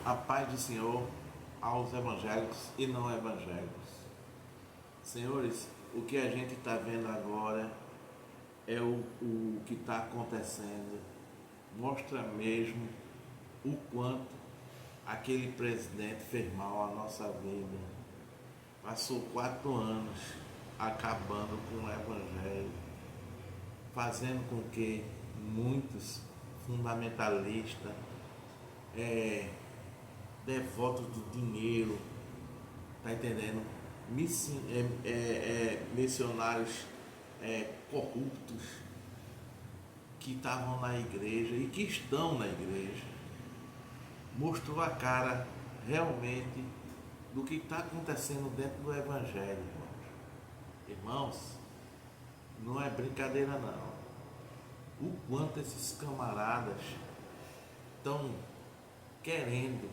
A paz do Senhor aos evangélicos e não evangélicos. Senhores, o que a gente está vendo agora é o que está acontecendo. Mostra mesmo o quanto aquele presidente fez mal à nossa vida. Passou 4 anos acabando com o evangelho, fazendo com que muitos fundamentalistas, devotos do dinheiro, tá entendendo? Missionários corruptos que estavam na igreja e que estão na igreja, mostrou a cara realmente do que está acontecendo dentro do evangelho, irmãos. Não é brincadeira não. O quanto esses camaradas estão querendo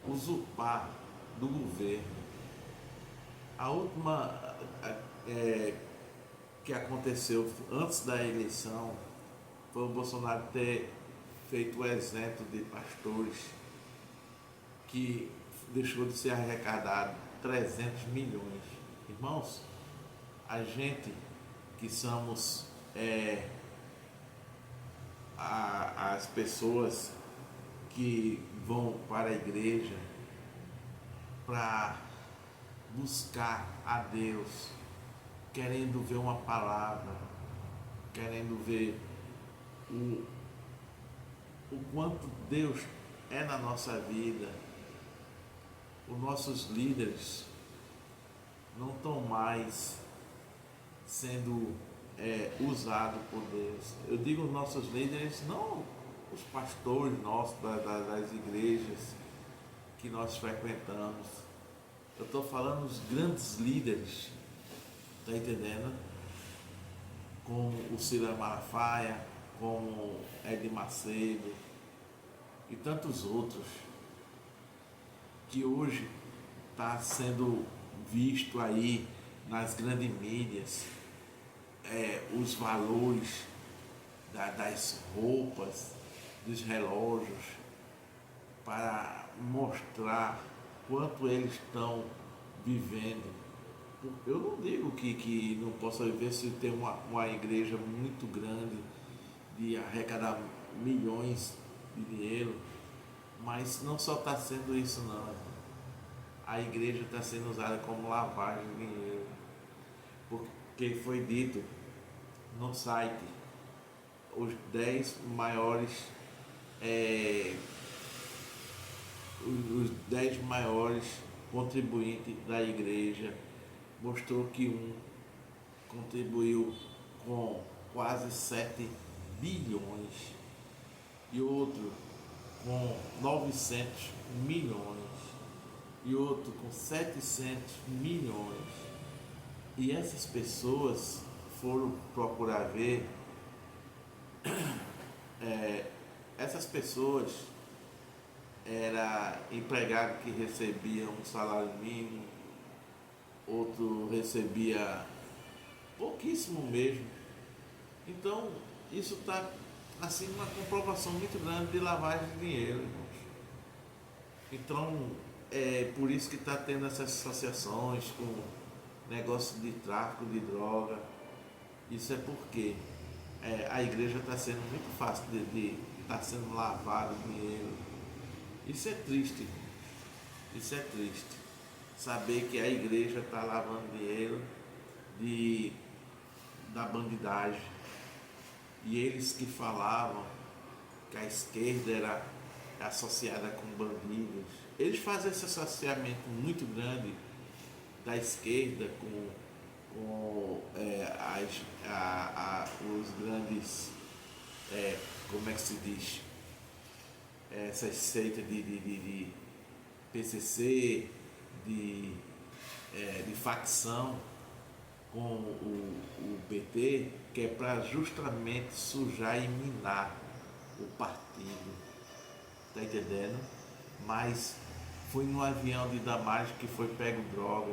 usurpar do governo. A última que aconteceu antes da eleição foi o Bolsonaro ter feito o exemplo de pastores que deixou de ser arrecadado 300 milhões. Irmãos, a gente que somos as pessoas que vão para a igreja para buscar a Deus, querendo ver uma palavra, querendo ver o quanto Deus é na nossa vida. Os nossos líderes não estão mais sendo usados por Deus. Eu digo os nossos líderes, não os pastores nossos das igrejas que nós frequentamos. Eu estou falando os grandes líderes, tá entendendo? Como o Ciro Malafaia, como Ed Macedo e tantos outros, que hoje está sendo visto aí nas grandes mídias, os valores das roupas, dos relógios, para mostrar quanto eles estão vivendo. Eu não digo que não possa viver se tem uma igreja muito grande de arrecadar milhões de dinheiro, mas não só está sendo isso não. A igreja está sendo usada como lavagem de dinheiro, porque foi dito no site os 10 maiores os 10 maiores contribuintes da igreja. Mostrou que um contribuiu com quase 7 bilhões e outro com 900 milhões e outro com 700 milhões. E essas pessoas foram procurar ver, essas pessoas era empregado que recebia um salário mínimo, outro recebia pouquíssimo mesmo. Então isso está assim uma comprovação muito grande de lavagem de dinheiro, irmãos. Então é por isso que está tendo essas associações com negócio de tráfico de droga. Isso é porque a igreja está sendo muito fácil de estar sendo lavado dinheiro. Isso é triste, isso é triste. Saber que a igreja está lavando dinheiro da bandidagem. E eles que falavam que a esquerda era associada com bandidos, eles fazem esse associamento muito grande da esquerda com os grandes, como é que se diz, essas seitas de PCC, de facção, com o PT, que é para justamente sujar e minar o partido, tá entendendo? Mas foi no avião de Damásio que foi pego droga,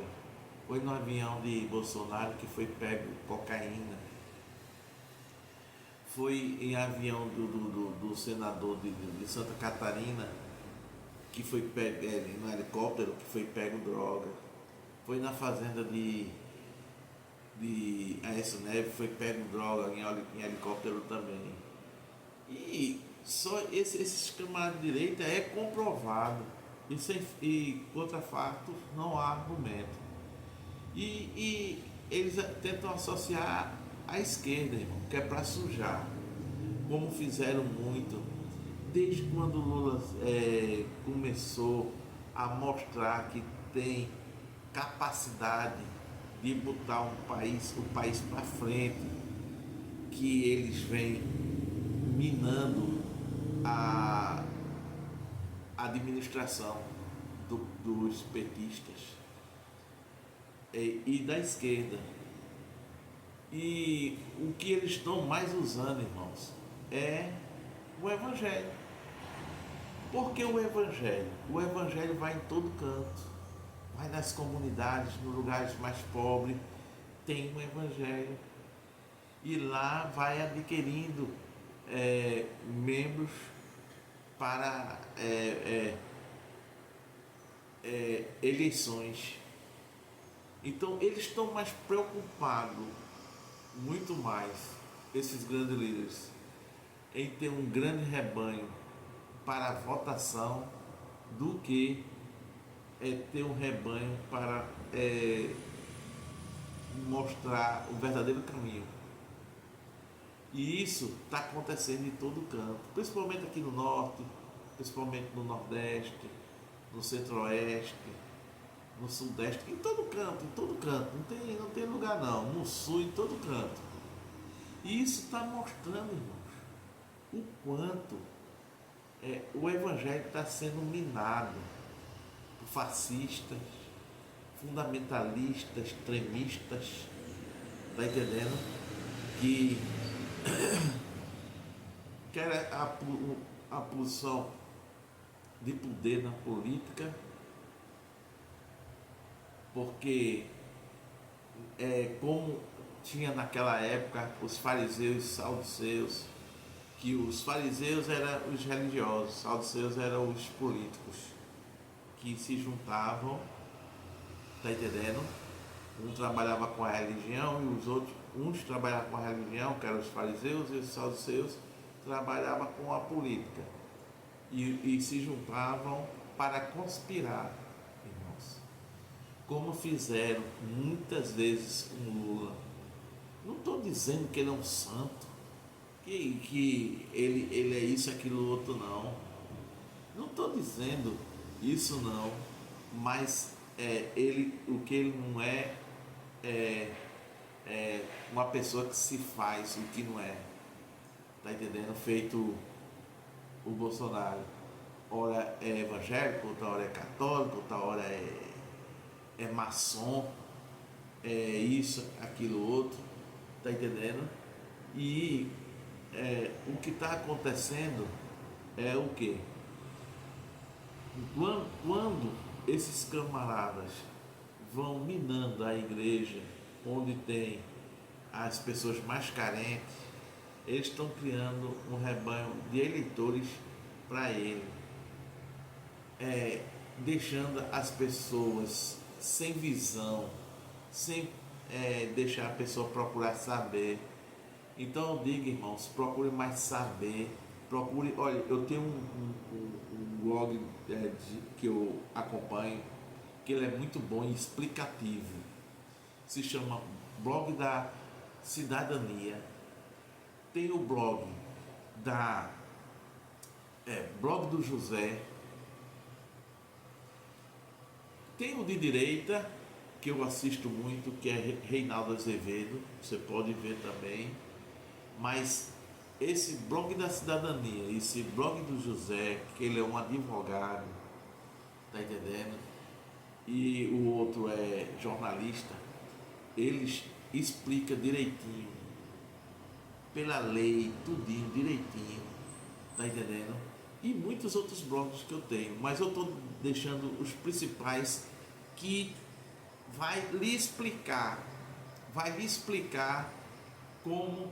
foi no avião de Bolsonaro que foi pego cocaína, foi em avião do senador de Santa Catarina que foi pego no helicóptero, que foi pego droga. Foi na fazenda de Aécio Neves, foi pego droga em helicóptero também. E só esses camaradas de direita é comprovado. E contra fatos não há argumento. E eles tentam associar à esquerda, irmão, que é para sujar, como fizeram muito, desde quando o Lula começou a mostrar que tem capacidade de botar o país para frente, que eles vêm minando a administração dos petistas e da esquerda. E o que eles estão mais usando, irmãos, é o Evangelho. Porque o Evangelho? O Evangelho vai em todo canto. Vai nas comunidades, nos lugares mais pobres, tem um Evangelho. E lá vai adquirindo membros para eleições. Então eles estão mais preocupados, muito mais, esses grandes líderes, em ter um grande rebanho para a votação do que ter um rebanho para mostrar o verdadeiro caminho. E isso está acontecendo em todo canto, principalmente aqui no norte, principalmente no nordeste, no centro-oeste, no sudeste, em todo canto, não tem lugar não, no sul, em todo canto. E isso está mostrando, irmãos, o quanto o evangelho está sendo minado por fascistas, fundamentalistas, extremistas, tá entendendo? Que quer a posição de poder na política, porque como tinha naquela época os fariseus e saduceus, que os fariseus eram os religiosos, os saduceus eram os políticos, que se juntavam, tá entendendo? Um trabalhava com a religião e os outros, uns trabalhavam com a religião, que eram os fariseus, e os saduceus trabalhavam com a política. E se juntavam para conspirar, irmãos. Como fizeram muitas vezes com Lula. Não estou dizendo que ele é um santo, que ele é isso, aquilo, outro, não. Não estou dizendo isso, não. Mas o que ele não é uma pessoa que se faz o que não é. Tá entendendo? Feito o Bolsonaro. Ora é evangélico, outra hora é católico, outra hora é maçom, é isso, aquilo, outro. Tá entendendo? E o que está acontecendo é o quê? Quando esses camaradas vão minando a igreja, onde tem as pessoas mais carentes, eles estão criando um rebanho de eleitores para ele, deixando as pessoas sem visão, sem deixar a pessoa procurar saber. Então eu digo, irmãos, procure mais saber. Procure, olha, eu tenho um blog que eu acompanho, que ele é muito bom e explicativo. Se chama Blog da Cidadania. Tem o blog blog do José. Tem o de direita, que eu assisto muito, que é Reinaldo Azevedo, você pode ver também. Mas esse blog da cidadania, esse blog do José, que ele é um advogado, tá entendendo? E o outro é jornalista, eles explicam direitinho, pela lei, tudinho, direitinho, tá entendendo? E muitos outros blogs que eu tenho, mas eu estou deixando os principais que vai lhe explicar como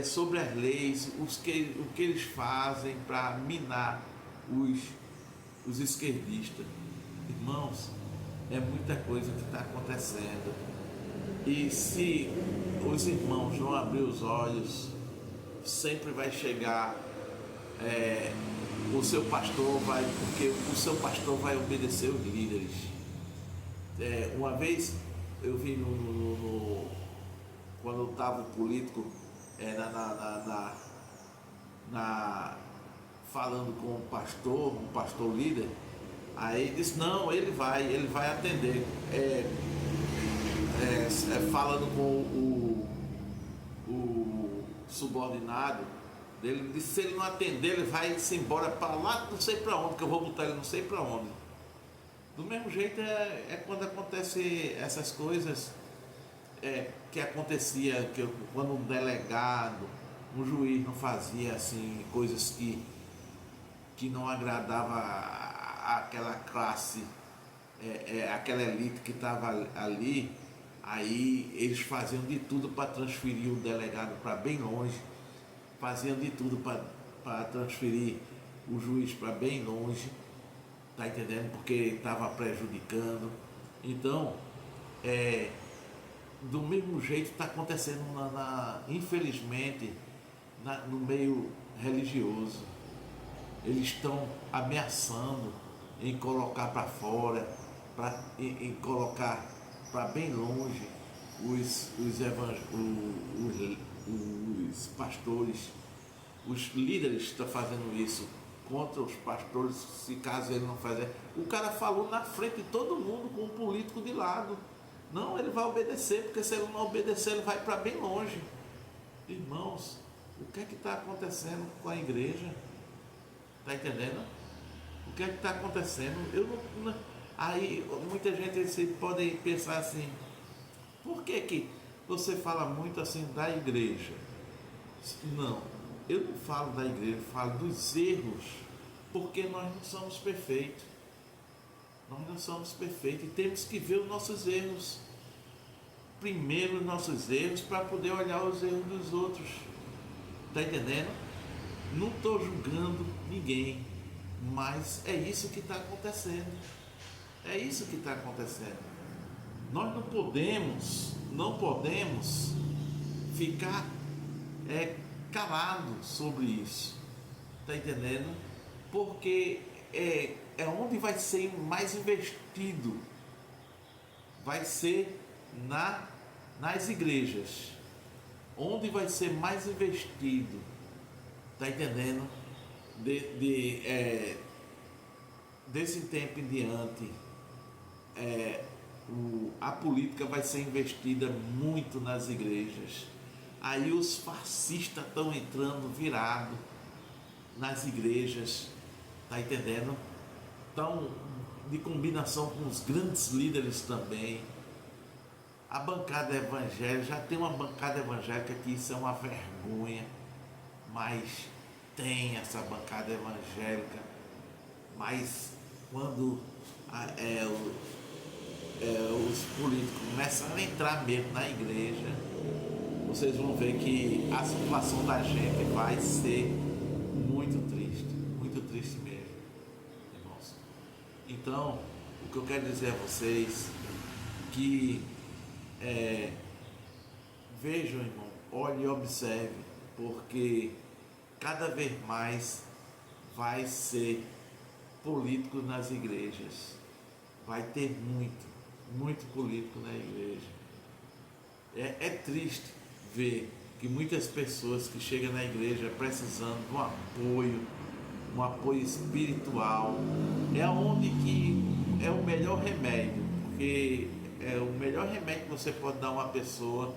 sobre as leis, o que eles fazem para minar os, os esquerdistas. Irmãos, é muita coisa que está acontecendo. E se os irmãos não abrir os olhos, sempre vai chegar, o seu pastor vai, porque o seu pastor vai obedecer os líderes. Uma vez eu vi quando eu estava político, falando com um pastor líder, aí ele disse, não, ele vai atender. Falando com o subordinado dele, ele disse, se ele não atender, ele vai se embora para lá, não sei para onde, que eu vou botar ele não sei para onde. Do mesmo jeito quando acontece essas coisas que acontecia, quando um delegado, um juiz não fazia assim, coisas que não agradava aquela classe, aquela elite que estava ali, aí eles faziam de tudo para transferir o delegado para bem longe, faziam de tudo para transferir o juiz para bem longe, tá entendendo? Porque estava prejudicando. Então, do mesmo jeito está acontecendo infelizmente no meio religioso. Eles estão ameaçando em colocar para fora, em colocar para bem longe os pastores. Os líderes estão fazendo isso contra os pastores, se caso ele não fizer. O cara falou na frente de todo mundo, com o político de lado. Não, ele vai obedecer, porque se ele não obedecer, ele vai para bem longe. Irmãos, o que é que está acontecendo com a igreja? Está entendendo? O que é que está acontecendo? Aí muita gente pode pensar assim, por que você fala muito assim da igreja? Não, eu não falo da igreja, eu falo dos erros, porque nós não somos perfeitos. Nós não somos perfeitos e temos que ver os nossos erros. Primeiro os nossos erros para poder olhar os erros dos outros. Está entendendo? Não estou julgando ninguém, mas é isso que está acontecendo. É isso que está acontecendo. Nós não podemos ficar calado sobre isso. Está entendendo? Porque é onde vai ser mais investido, vai ser nas igrejas, onde vai ser mais investido, tá entendendo? Desse tempo em diante, a política vai ser investida muito nas igrejas. Aí os fascistas estão entrando virado nas igrejas, tá entendendo? Então, de combinação com os grandes líderes também. A bancada evangélica, já tem uma bancada evangélica que isso é uma vergonha, mas tem essa bancada evangélica. Mas quando os políticos começam a entrar mesmo na igreja, vocês vão ver que a situação da gente vai ser muito triste mesmo, irmãos. Então, o que eu quero dizer a vocês que vejam, irmão, olhe e observe, porque cada vez mais vai ser político nas igrejas, vai ter muito político na igreja. É triste ver que muitas pessoas que chegam na igreja precisando de um apoio espiritual, é onde que é o melhor remédio, porque o melhor remédio que você pode dar a uma pessoa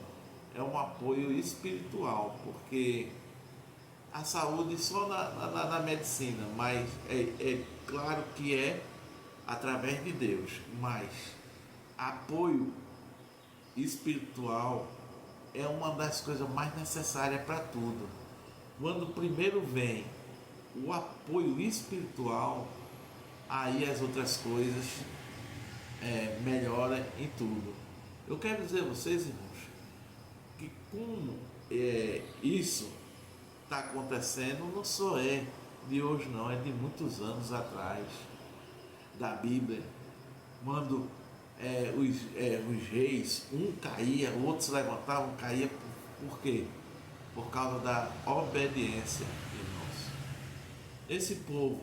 é um apoio espiritual, porque a saúde só na medicina, mas é claro que é através de Deus, mas apoio espiritual é uma das coisas mais necessárias para tudo. Quando primeiro vem o apoio espiritual, aí as outras coisas melhoram em tudo. Eu quero dizer a vocês, irmãos, que como isso está acontecendo, de hoje não, é de muitos anos atrás, da Bíblia, quando os reis, um caía, o outro se levantava, um caía, por quê? Por causa da obediência, irmãos. Esse povo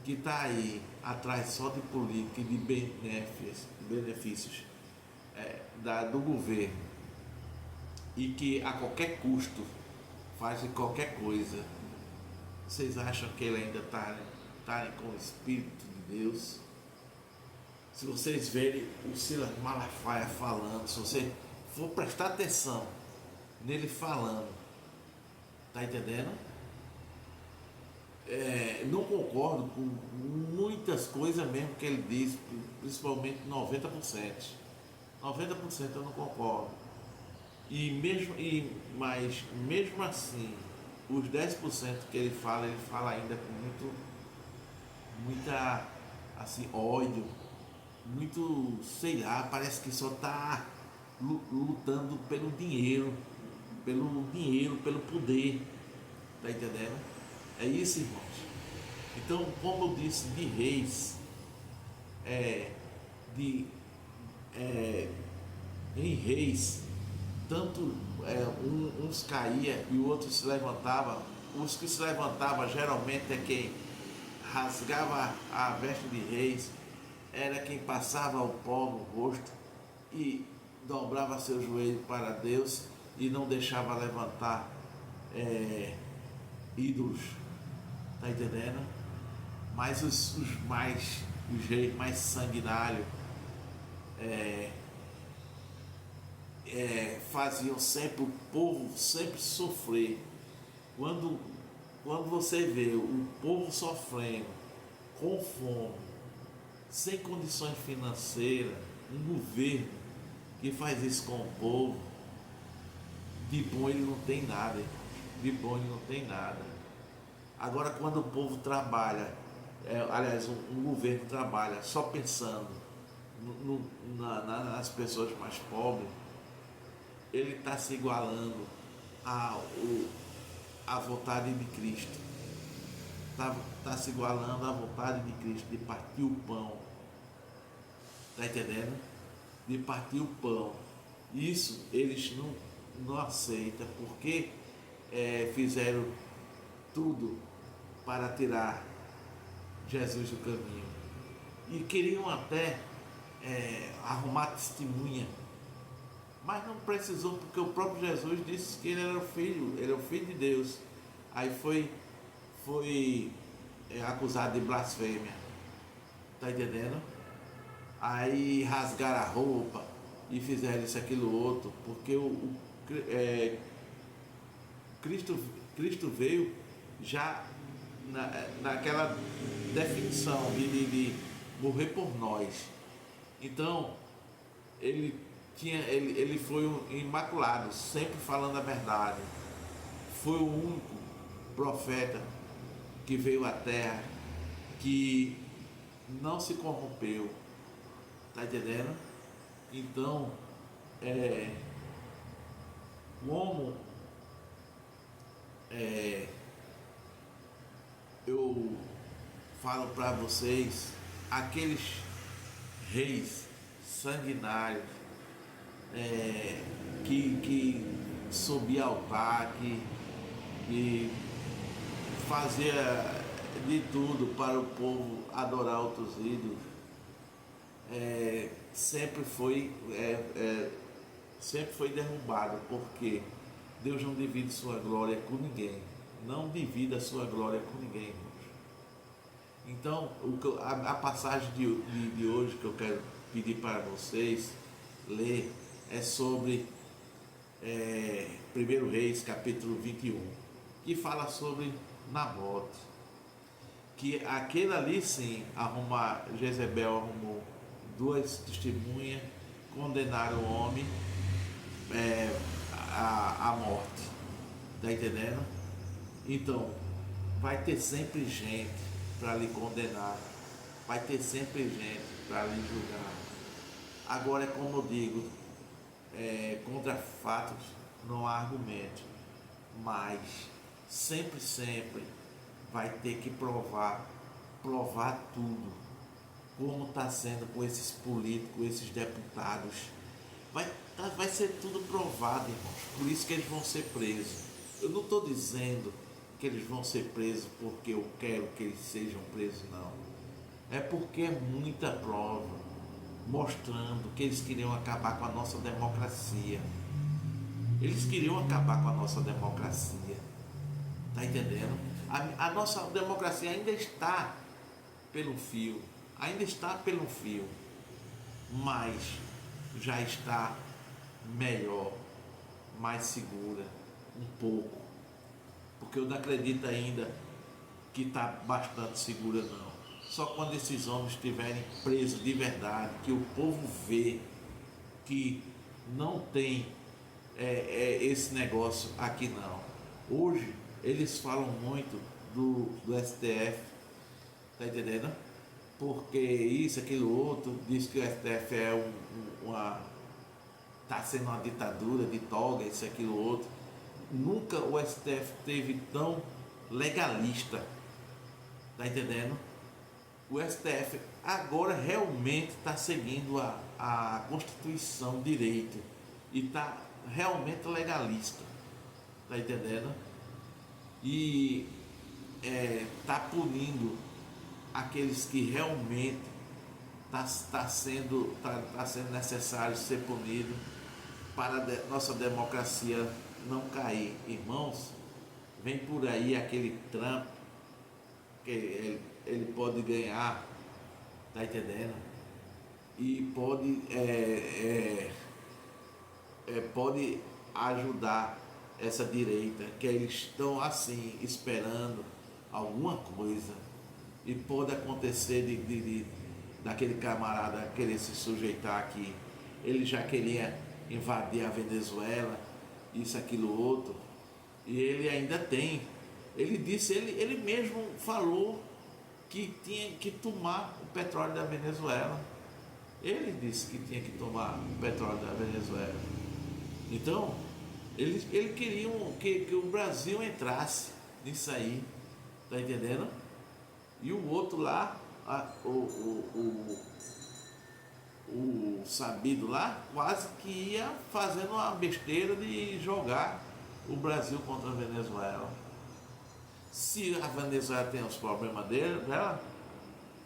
que está aí atrás só de política e de benefícios do governo, e que a qualquer custo faz qualquer coisa, vocês acham que ele ainda está com o Espírito de Deus? Se vocês verem o Silas Malafaia falando, se você for prestar atenção nele falando, tá entendendo? Não concordo com muitas coisas mesmo que ele diz, principalmente 90%. 90% eu não concordo. Mas mesmo assim, os 10% que ele fala ainda com muita assim, ódio, muito, sei lá, parece que só está lutando pelo dinheiro, pelo poder, tá entendendo? É isso, irmãos. Então, como eu disse, de reis, em reis, tanto uns caía e o outro se levantava. Os que se levantavam geralmente é quem rasgava a veste de reis, era quem passava o pó no rosto e dobrava seu joelho para Deus e não deixava levantar ídolos, tá entendendo? Mas os reis mais sanguinários faziam sempre o povo sempre sofrer. Quando você vê o povo sofrendo, com fome, sem condições financeiras, um governo que faz isso com o povo, de bom ele não tem nada, irmão. De bom ele não tem nada. Agora, quando o povo trabalha, um governo trabalha só pensando nas pessoas mais pobres, ele está se igualando à vontade de Cristo. Está se igualando à vontade de Cristo de partir o pão. Está entendendo? De partir o pão. Isso eles não aceitam, porque fizeram tudo para tirar Jesus do caminho. E queriam até arrumar testemunha. Mas não precisou, porque o próprio Jesus disse que ele era o filho de Deus. Aí foi acusado de blasfêmia. Tá entendendo? Aí rasgaram a roupa e fizeram isso, aquilo, outro, porque Cristo veio já naquela definição de morrer por nós. Então, ele foi um imaculado, sempre falando a verdade. Foi o único profeta que veio à terra que não se corrompeu. Tá entendendo? Então, como eu falo para vocês, aqueles reis sanguinários que subia altar, que fazia de tudo para o povo adorar outros ídolos, sempre foi derrubado, porque Deus não divide sua glória com ninguém. Não divida a sua glória com ninguém, irmãos. Então, a passagem de hoje que eu quero pedir para vocês ler é sobre 1 Reis, capítulo 21, que fala sobre Nabote. Que aquele ali sim, Jezebel arrumou duas testemunhas, condenaram o homem à morte. Tá entendendo? Então, vai ter sempre gente para lhe condenar, vai ter sempre gente para lhe julgar. Agora, como eu digo, contra fatos não há argumento, mas sempre vai ter que provar tudo, como está sendo com esses políticos, esses deputados. Vai ser tudo provado, irmãos. Por isso que eles vão ser presos. Eu não estou dizendo que eles vão ser presos porque eu quero que eles sejam presos, não. É porque é muita prova mostrando que eles queriam acabar com a nossa democracia. Eles queriam acabar com a nossa democracia. Tá entendendo? A nossa democracia ainda está pelo fio. Ainda está pelo fio. Mas já está melhor, mais segura, um pouco. Porque eu não acredito ainda que está bastante segura, não. Só quando esses homens estiverem presos de verdade, que o povo vê que não tem esse negócio aqui não. Hoje eles falam muito do STF, tá entendendo? Porque isso, aquilo outro, diz que o STF é tá sendo uma ditadura de toga, isso, aquilo outro. Nunca o STF teve tão legalista, tá entendendo? O STF agora realmente está seguindo a Constituição direito e está realmente legalista, tá entendendo? E está punindo aqueles que realmente tá sendo necessário ser punido para a nossa democracia não cair. Irmãos, vem por aí aquele Trump que ele pode ganhar, tá entendendo? E pode ajudar essa direita, que eles estão assim esperando alguma coisa, e pode acontecer daquele camarada querer se sujeitar aqui. Ele já queria invadir a Venezuela, isso, aquilo, outro, e ele ainda tem. Ele disse, ele mesmo falou que tinha que tomar o petróleo da Venezuela. Ele disse que tinha que tomar o petróleo da Venezuela. Então, eles queriam que o Brasil entrasse nisso aí, tá entendendo? E o outro lá, o sabido lá, quase que ia fazendo uma besteira de jogar o Brasil contra a Venezuela. Se a Venezuela tem os problemas dela,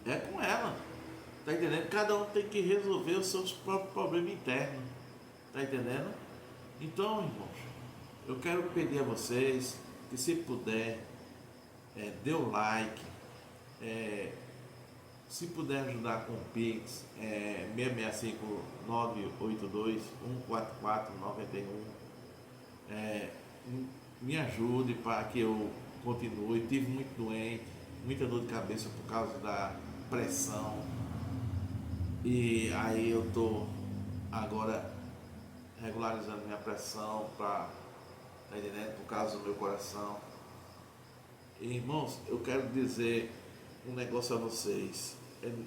é com ela. Tá entendendo? Cada um tem que resolver os seus próprios problemas internos. Tá entendendo? Então, irmãos, eu quero pedir a vocês que, se puder, dê o like, se puder ajudar com o Pix, 665-982-144-91, me ajude para que eu continue. Tive muito doente, muita dor de cabeça por causa da pressão, e aí eu estou agora regularizando minha pressão para, tá entendendo? Por causa do meu coração. E, irmãos, eu quero dizer um negócio a vocês.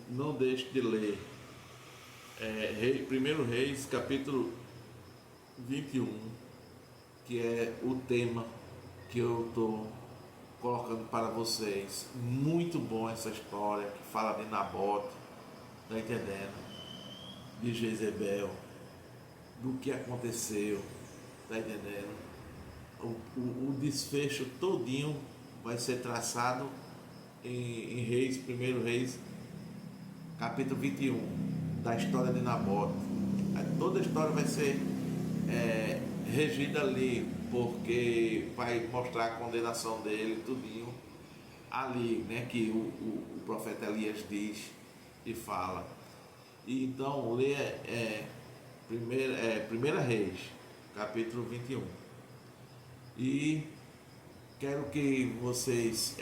Não deixe de ler 1 Reis, capítulo 21, que é o tema que eu estou colocando para vocês. Muito bom essa história que fala de Nabote, tá entendendo? De Jezebel, do que aconteceu, tá entendendo? O desfecho todinho vai ser traçado em Reis, 1 Reis, capítulo 21, da história de Nabote. Toda a história vai ser regida ali, porque vai mostrar a condenação dele, tudinho ali, né, que o profeta Elias diz e fala. E então, lê Primeira Reis, capítulo 21. E quero que vocês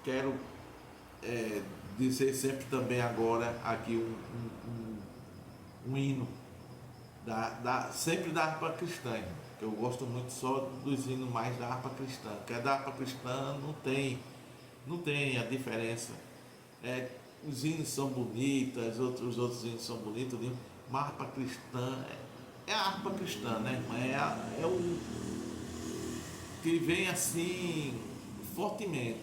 quero dizer sempre também agora aqui um hino sempre da harpa cristã, que eu gosto muito só dos hinos mais da harpa cristã, porque a da harpa cristã não tem a diferença. Os hinos são bonitos, os outros hinos são bonitos, mas a harpa cristã é a harpa cristã, né, irmã? que vem assim fortemente.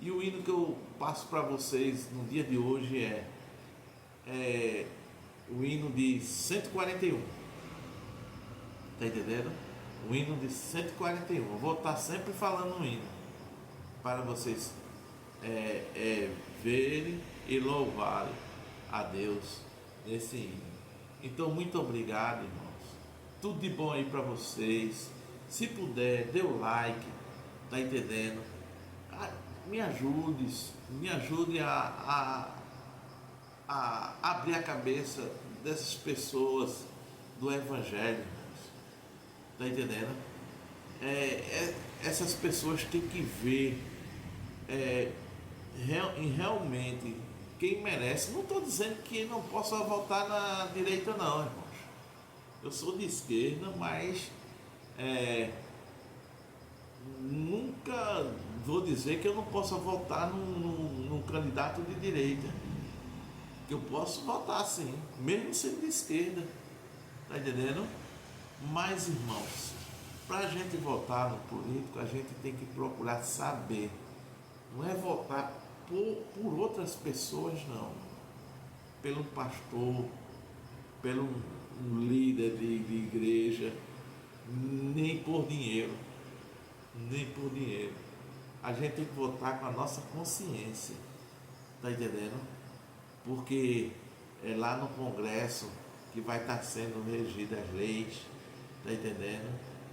E o hino que eu passo para vocês no dia de hoje é o hino de 141. Tá entendendo? O hino de 141. Eu vou estar sempre falando um hino para vocês verem e louvarem a Deus nesse hino. Então, muito obrigado, irmãos. Tudo de bom aí para vocês. Se puder, dê o like, tá entendendo? Me ajude a abrir a cabeça dessas pessoas do Evangelho, irmãos. Tá entendendo? Essas pessoas têm que ver realmente quem merece. Não estou dizendo que não possa votar na direita, não, irmãos. Eu sou de esquerda, mas nunca vou dizer que eu não possa votar num candidato de direita. Que eu posso votar sim, mesmo sendo de esquerda. Tá entendendo? Mas, irmãos, para a gente votar no político, a gente tem que procurar saber. Não é votar por outras pessoas, não. Pelo pastor, pelo um líder de igreja, nem por dinheiro. Nem por dinheiro. A gente tem que votar com a nossa consciência. Tá entendendo? Porque é lá no Congresso que vai estar sendo regidas as leis, tá entendendo?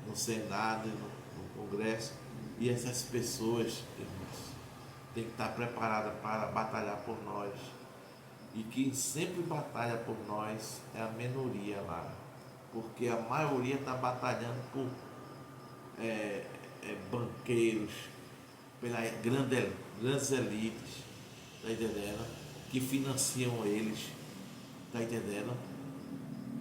No Senado e no Congresso. E essas pessoas, irmãos, tem que estar preparadas para batalhar por nós. E quem sempre batalha por nós é a minoria lá. Porque a maioria está batalhando por banqueiros, pelas grandes elites, tá entendendo? Que financiam eles, tá entendendo?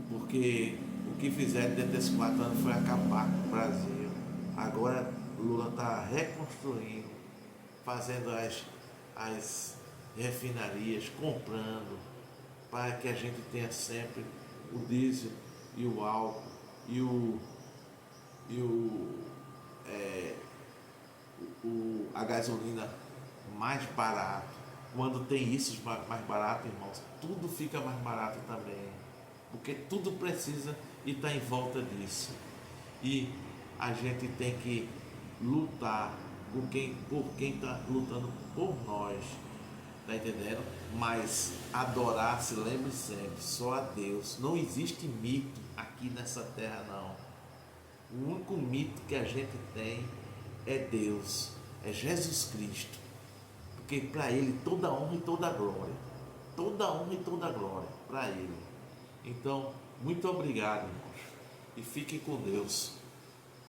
Porque o que fizeram dentro desses 4 anos foi acabar com o Brasil. Agora Lula está reconstruindo, fazendo as refinarias, comprando, para que a gente tenha sempre o diesel e o álcool a gasolina mais barato. Quando tem isso mais barato, irmãos, tudo fica mais barato também, porque tudo precisa e está em volta disso. E a gente tem que lutar por quem está lutando por nós, tá entendendo? Mas adorar, se lembre sempre, só a Deus. Não existe mito aqui nessa terra, não. O único mito que a gente tem é Deus, é Jesus Cristo. Porque para Ele toda honra e toda glória. Toda honra e toda glória para Ele. Então, muito obrigado, irmãos. E fiquem com Deus.